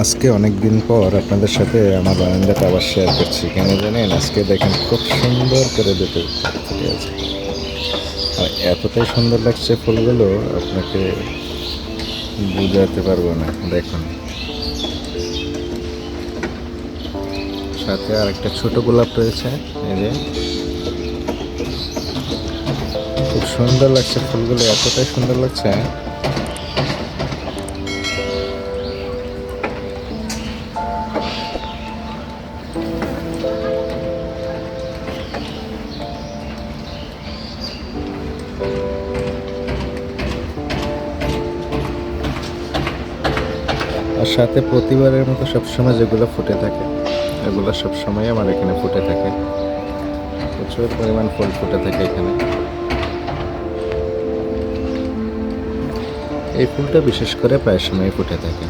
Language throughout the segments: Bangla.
আজকে অনেক দিন পর আপনাদের সাথে আমার বারান্দাটা আবার শেয়ার করছি। কেন জানেন? আজকে দেখেন খুব সুন্দর করে দুটো ফুটে আছে, আর এতটাই সুন্দর লাগছে ফুলগুলো আপনাকে বুঝাতে পারবো না। দেখুন, সাথে আর একটা ছোট গোলাপ রয়েছে। এই যে খুব সুন্দর লাগছে ফুলগুলো, এতটাই সুন্দর লাগছে। আর সাথে প্রতিবারের মতো সবসময় যেগুলো ফুটে থাকে এগুলো সবসময় আমার এখানে ফুটে থাকে। প্রচুর পরিমাণ ফুল ফুটে থাকে এখানে। এই ফুলটা বিশেষ করে প্রায় সময় ফুটে থাকে,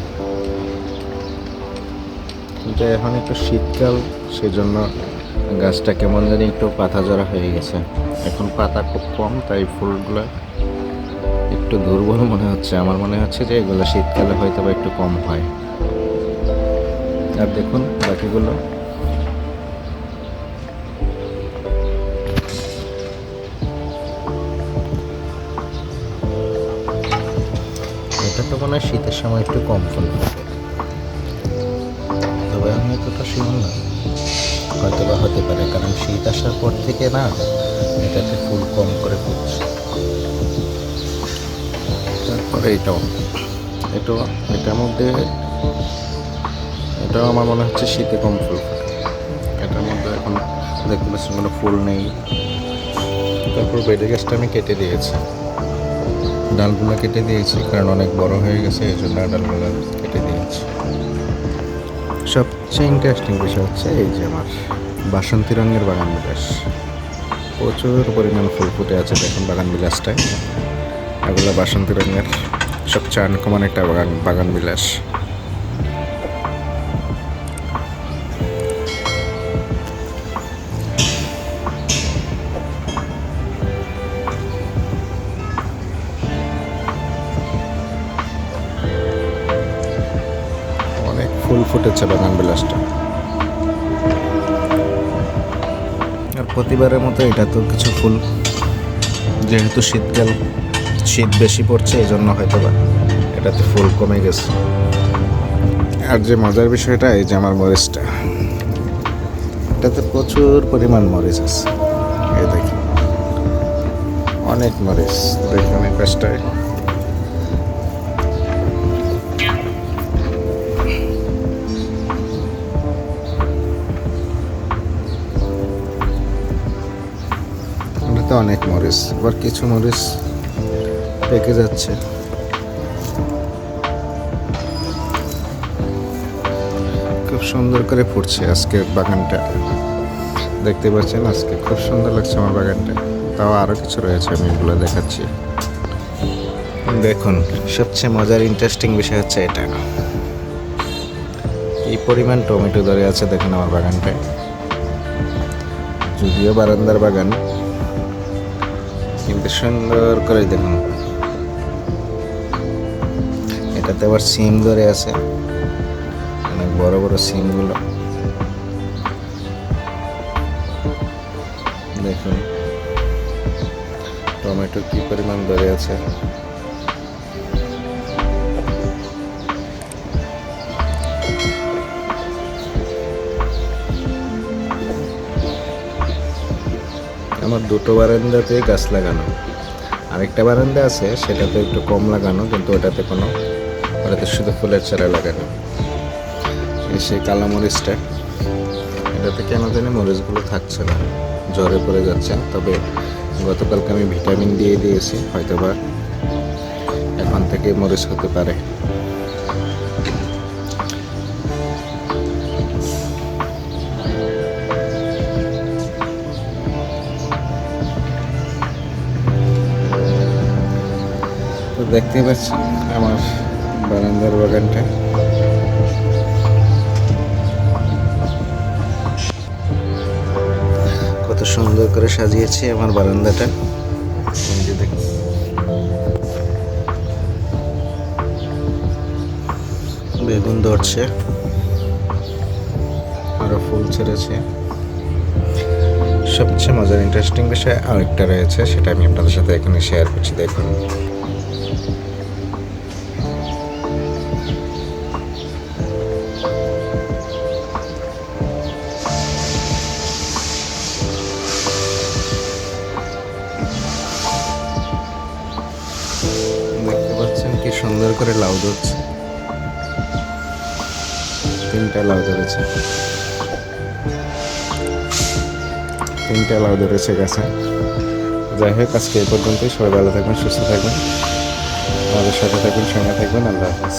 কিন্তু এখন একটু শীতকাল, সেজন্য গাছটা কেমন জানি একটু পাতা জড়া হয়ে গেছে। এখন পাতা খুব কম, তাই ফুলগুলো একটু দুর্বল মনে হচ্ছে। আমার মনে হচ্ছে যে এগুলো শীতকালে হয়তো বা একটু কম হয়। আর দেখুন বাকিগুলো, এটা তো মনে হয় শীতের সময় একটু কম ফুল ফোটে, তবে আমি এতটা শিওর না। হয়তো বা হতে পারে, কারণ শীত আসার পর থেকে না এটাতে ফুল কম করে ফুটছে। তারপরে এটার মধ্যে এটাও আমার মনে হচ্ছে শীতে কম ফুল ফোটে। এটার মধ্যে এখন দেখতে পাচ্ছি কোনো ফুল নেই। তারপর বেডের গাছটা আমি কেটে দিয়েছি, ডালগুলো কেটে দিয়েছি, কারণ অনেক বড় হয়ে গেছে, এই জন্য ডালগুলো কেটে দিয়েছি। সবচেয়ে ইন্টারেস্টিং বিষয় হচ্ছে এই যে আমার বাসন্তী রঙের বাগান বিলাস, প্রচুর পরিমাণ ফুল ফুটে আছে। দেখুন বাগান বিলাসটায়, এগুলো বাসন্তী রঙের সবচেয়ে আনকমন একটা বাগান বিলাস। অনেক ফুল ফুটেছে বাগান বিলাসটা। আর প্রতিবারের মতো এটা তো কিছু ফুল, যেহেতু শীতকাল, শীত বেশি পড়ছে, এই জন্য হয়তো বা এটাতে ফুল কমে গেছে। আর যে মজার বিষয়টা, এই যে আমার মরিচটা, এটাতে প্রচুর পরিমাণ মরিচ আছে। এই দেখি অনেক মরিচ, দেখুন এই পাশটায়। এটাতে অনেক মরিচ, আবার কিছু মরিচ পেকে যাচ্ছে। খুব সুন্দর করে ফুটছে আজকে বাগানটা, দেখতে পাচ্ছেন। আজকে খুব সুন্দর লাগছে আমার বাগানটা। তাও আরও কিছু রয়েছে, আমি এগুলো দেখাচ্ছি। দেখুন, সবচেয়ে মজার ইন্টারেস্টিং বিষয় হচ্ছে এটা, এই পরিমাণ টমেটো ধরে আছে দেখুন আমার বাগানটায়। যদিও বারান্দার বাগান, কিন্তু সুন্দর করে দেখুন। এটাতে আবার সিম ধরে আছে, অনেক বড় বড় সিমগুলো দেখুন। টমেটো কি পরিমাণ ধরে আছে। আমার দুটো বারান্দাতে গাছ লাগানো, আরেকটা বারান্দা আছে সেটাতে একটু কম লাগানো, কিন্তু ওটাতে শুধু ফুলের চারা লাগানো। সেই কালো মরিচটা, এটাতে কেন জানি মরিচগুলো থাকছে না, জ্বরে পড়ে যাচ্ছে। তবে গতকালকে আমি ভিটামিন দিয়ে দিয়েছি, হয়তোবা এখন থেকে মরিচ হতে পারে। তো দেখতে পাচ্ছি আমার বারান্দার বাগানটা কত সুন্দর করে সাজিয়েছি আমার বারান্দাটা। দেখুন, বেগুন ধরছে, আরো ফুল ছেড়েছে। সবচেয়ে মজার ইন্টারেস্টিং বিষয় আরেকটা রয়েছে, সেটা আমি আপনাদের সাথে এখানে শেয়ার করছি। দেখুন, দেখতে পাচ্ছেন কি সুন্দর করে লাউ ধরছে। 3টা লাউ ধরেছে, 3টা লাউ ধরেছে গাছে। যাই হোক, আজকে এই পর্যন্তই। সবাই ভালো থাকবেন, সুস্থ থাকবেন, আমাদের সাথে থাকবেন, সঙ্গে থাকবেন। আল্লাহ হাফেজ।